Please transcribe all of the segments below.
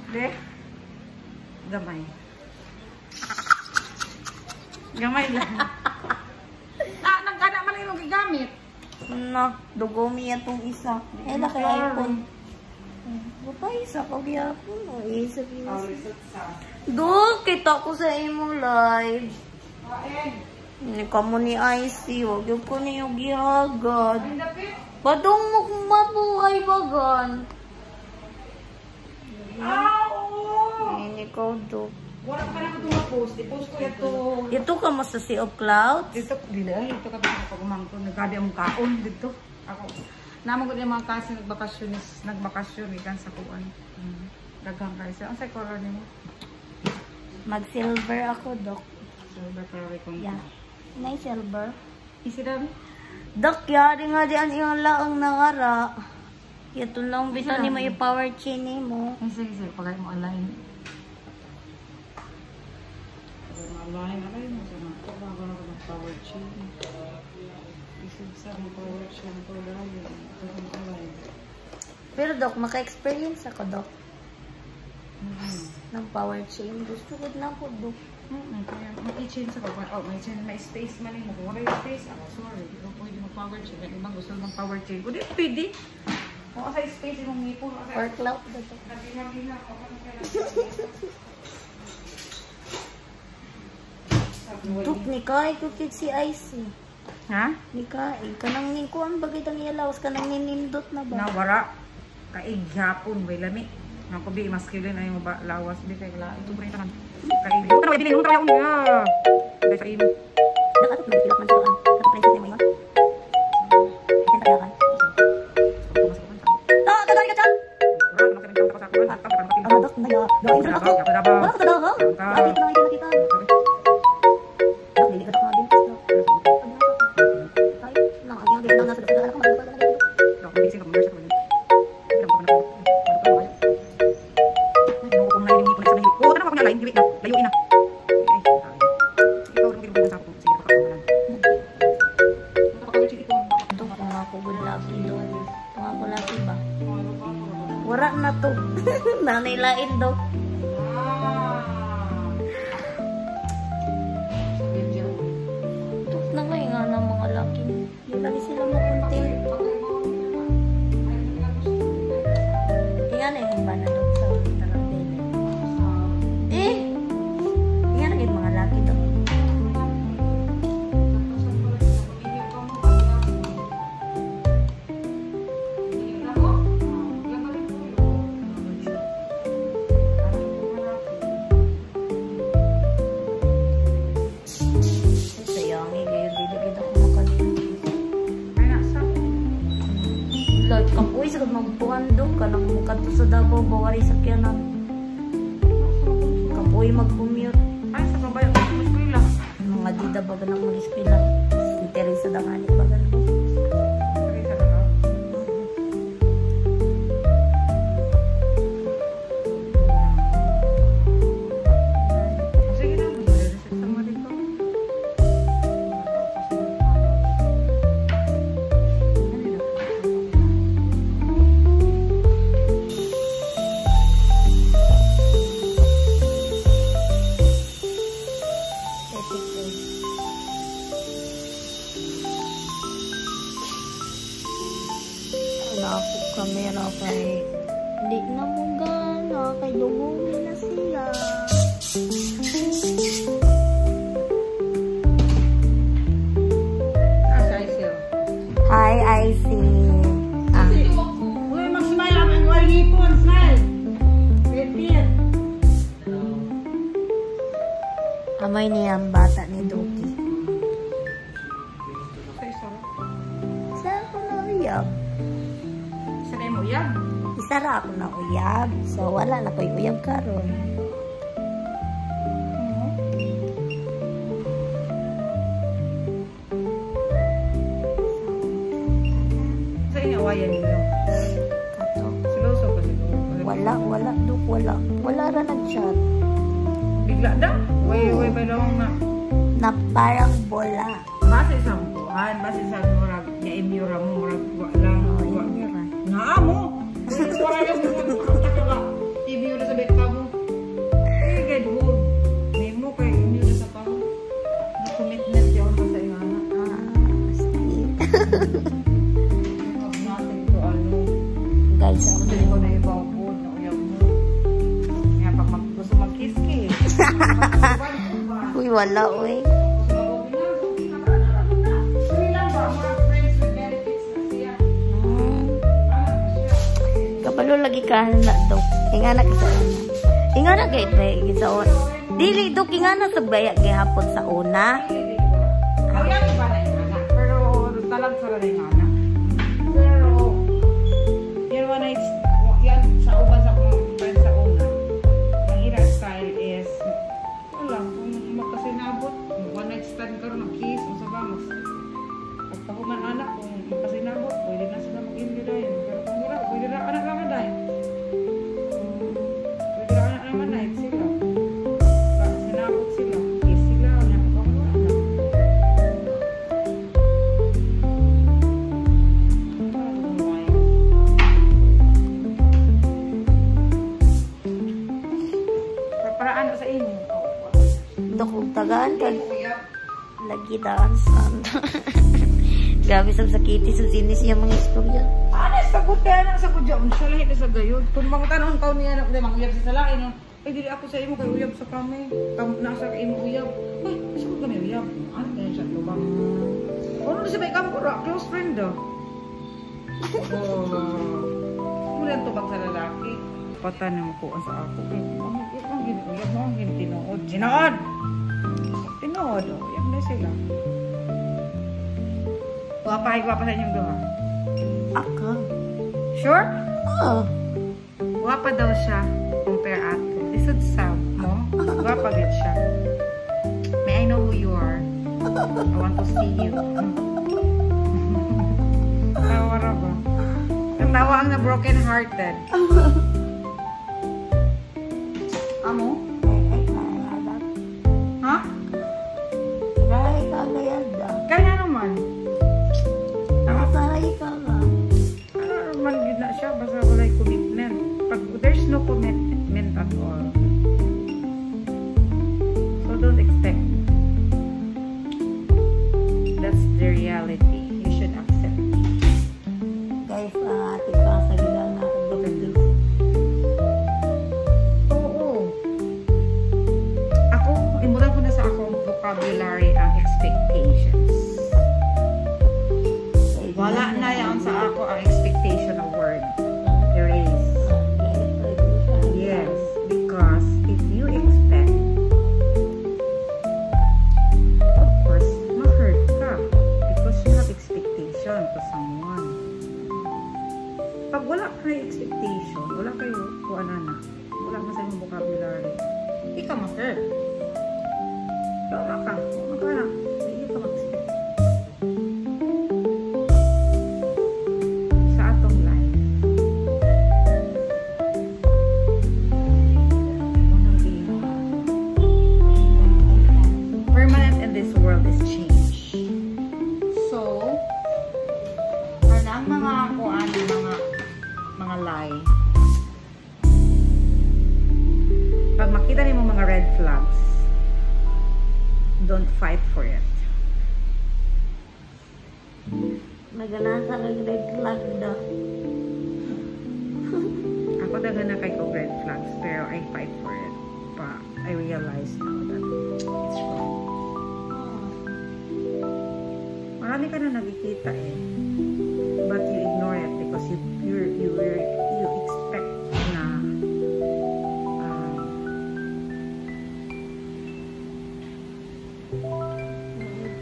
De? Gamay. Gamay lang. Nagkana man yung gigamit. Na, dugumi itong isa. Eh, laki iPhone. Buta isa ko gyapon. O, isa isa. Do, kita ko sa imong live. Hindi ka mo ni IC. Huwag yung ko niyo gihagad. Badong mo kung mabuhay bagan. Hindi ko do. Wala ka na ito ma-post. I-post ko ito. Ito ka mo sa Sea of Clouds? Dito, ito ka pag-umang ko. Nagkabi ang kaon dito. Ako. Naman ko yung mga kasi nagbakasyon ikan sa kuwan. Daghang kayo. Ang sa koron mo? Mag-silver ako, Dok. Silver pero kung yeah. May silver. Isi dami? Dok, yari nga diyan yung laang nangara. Ito lang bito ni mo yung power chain mo. Sige. Pagay mo online. Online. Ano yun? Bago na ko ng power chain. Isa ng power chain ko dahil. Pero Dok, maka-experience ako, Dok. Ng power chain. Gusto ko na po, Dok. Mag-i-chain sa kapag. Oh, may space man mo. Kung wala yung space, ako sorry. Hindi ko pwede mag-power chain. May ibang gusto ng power chain. Kung di pwede. Kung sa space, yung ngipon. For cloud, Dok. Dok, ni Kai, kukit si IC. Ha? Ni Kai. Kanang ningkuan bagay tang ilawas. Kanang ninindot na ba? Nawara. Kaighapon. May lami. Nakubi, maskilin ay mo ba lawas. Hindi kayo la. Ito ba rin taman. Kaigli. Ito na, may binilong tayo niya. Dahil sa imo. Nakatot na silak man siya. Nakaprinsip niya mo yun. Ikin tayo kan. Tatay ka dyan! Ang Dok, naya. Doain sa ako. Wala ka tadaha. Lagi ito na kayo nakita. Dok, lili ka Dok mga bintis, Dok. Tayo. Lang, ang iyang nasa Dok. Anak ko, mag-ipag na dito. Dok, bigising ka mo. Nurse ako yun. Layuin na. Ikaw rin sa ako. Sige, pakakawalan. Ito kung ako good lucky doon. Kung ako lucky ba? Wala na to. Nanilain daw. Ito na ngayon nga ng mga lucky. Hindi lagi sila mapunti. Iyan eh, ba na doon sa tarapin. Iyan ang mga lucky doon. Kapoy sa magbuhandog ka nang mukato sa Davao bawari sakyanan. Kapoy mag-commute. Ay, sa kabayo ko sa eskwela. Mga dida baga ng mga eskwela. Si Teresa Danganit baga. Teresa na ka? Sige na, mag-reset sa mga dito. Nakapag kamera kay hindi na mo gana kay dugumi na sila. Hi, IC. Uy, mag-smile ang mga ngipon, smile. Repeat. Amay niya ang bata ni Doki. Isa ako na uyab. Sanay mo yan? Isa ra ako na uyab. So, wala na ko'y uyab karon. Sa inawayan ninyo? Kato. Siloso ka dito? Wala, Dok, wala. Wala ra nag-chat. Bigla na? Way ba lang na? Na parang bola. Base sa buwan, base sa murag, na-imura mo, murag, walang, Yun. naa mo! Wala yung TV yun sa bet ka, wala, oy. Kabalo lagi ka na daw. Ingana ka sa una. Ingana ka ito sa una. Dili, Dok, ingana sa baya gihapon sa una. Kaya iba na yung anak. Pero talag sa rin yung anak. Pero, yan one night, yan sa uban sa friend sa una. Ang ira style is, wala, kung magkasinabot, one night stand ka rin, mag-kiss, o sa bangos. Pagpahuman anak, kung magkasinabot, pwede na sila mag-inyo dahil. Pero kung wala, pwede na anak lang dahil. Pwede na anak naman night sila. Sinabot sila, kiss sila, nakapagawa na. Para ano sa inyo? Dok, kung tagaan ka. Lagi daan sa grabe sa sakiti sa sinis yung mga istorya. Ano, sagot kaya na sagot dyan. Siya lahat na sa gayod. Kung mga tanong ka niya na manguyab sa salain, ay dili ako sa imo kay uyab sa kami. Nasa kay imo uyab. Ay, sagot kami uyab. Ano kaya siya lubang? Ano na sabay kamo ko? Close friend daw. Mula ito bang sa lalaki? Patan na makuha sa ako. Ang gini-uyab mo, ang gini-tinood. Tinood! Tinood, uyab na sila. Gwapa sa inyong gawa. Ako? Sure? Oo. Gwapa daw siya. Compare ato. Lisod sa mo. Gwapa gid siya. May I know who you are? I want to see you. Tawa ra ba? Katawa ang na broken hearted. Amo? Ha? Ray ka na yada. Kaya naman. Masaray ka lang. Ano naman yun na siya. Basta wala'y commitment. Pag there's no commitment at all. So don't expect. That's the reality. You should accept. Guys, ate ka sa gilang na ako doon. Oo. Ako, imutan ko na sa akong vocabulary ang expectations. Wala na yan sa ako ang expectation of word. Erase. Yes, because if you expect, of course, ma-hurt ka because you have expectation to someone. Pag wala ka na expectation, wala kayo kuha na, wala mo sa inyong vocabulary, hindi ka ma-hurt. Wala ka, wala ka na, hindi ka mag-expect. Sa atong life, permanent in this world is change. So, ang mga kuan, mga lie. Pag makita niyo mga red flags, don't fight for it. Naganasa ng red flag daw. Ako daga na kay ko red flags, pero I fight for it. I realize now that it's wrong. Marami ka na nakikita eh. But you ignore it because you expect na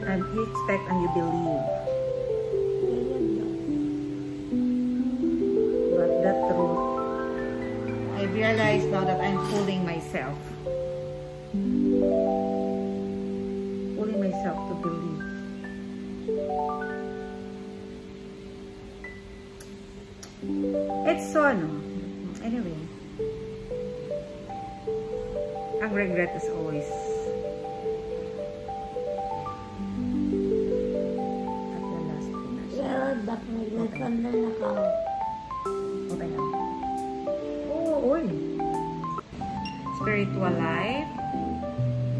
and you expect and you believe. But the truth, I realize now that I'm fooling myself. Fooling myself to believe. It's so ano. Anyway. Ang regret is always at the last finish. Pero dapat nagkanda na ka. Okay lang. Oo, oy. Spiritual life,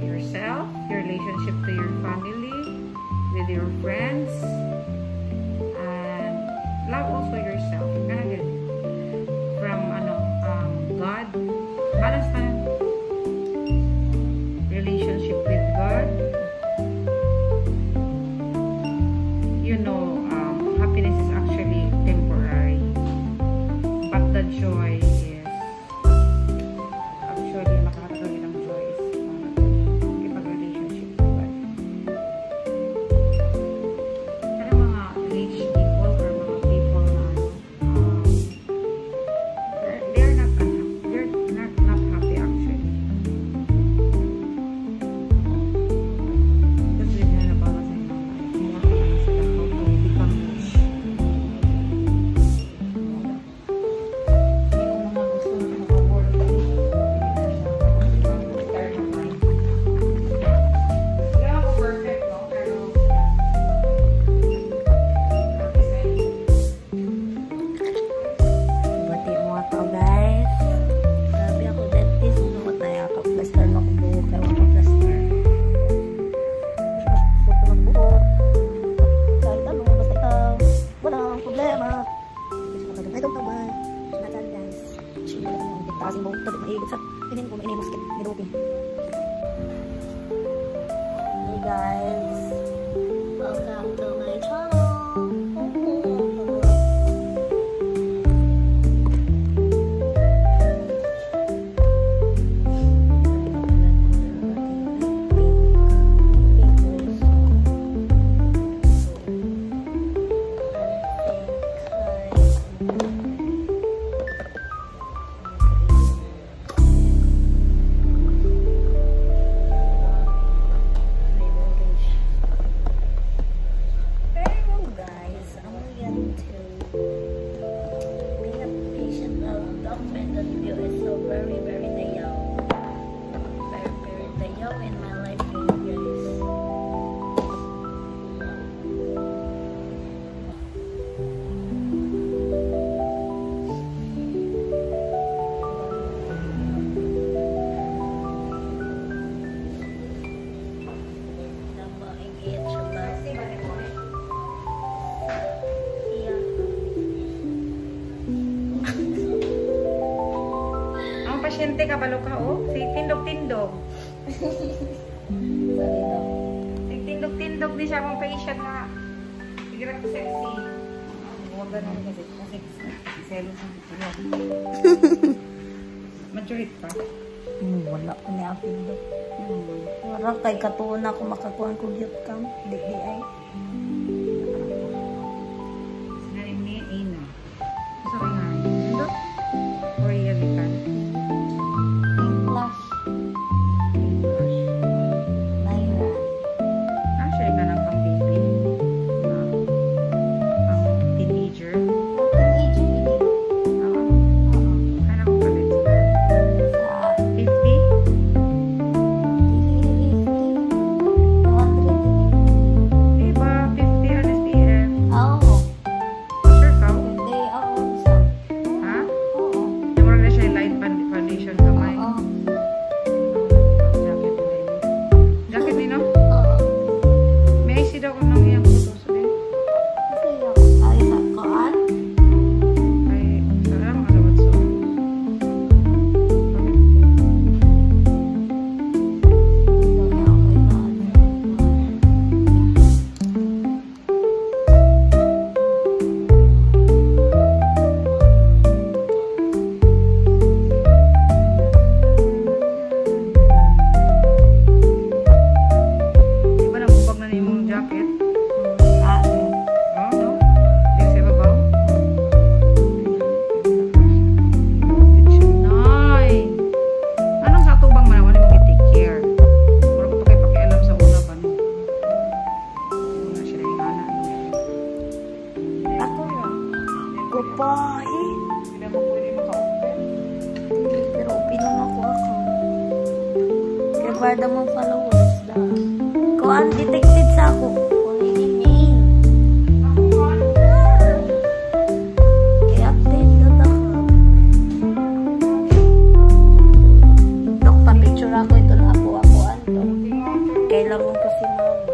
yourself, your relationship to your family, with your friends, and love also yourself. Ganun. From God, balance na relationship with God, sa pinin ko ini basket ni Rupi. Hey guys, welcome to my channel. Pasyente ka balo ka, oh. Si tindog-tindog. Si tindog-tindog di siya akong patient nga. Sigara ko sexy. Huwag ganun kasi selos ang sila. Maturit pa. Wala ko niya ang tindog. Wala kay katuon ako makakuha ko gyud kam. Di ay. Sinarin niya, Ina. Gusto ko nga. Tindog? Korea bikan. Guarda mo followers da. Kuan detected sa ako. Kunin. Kaya update na ako. Dok pa picture ako ito na ako ano. Kailangan ko si mama.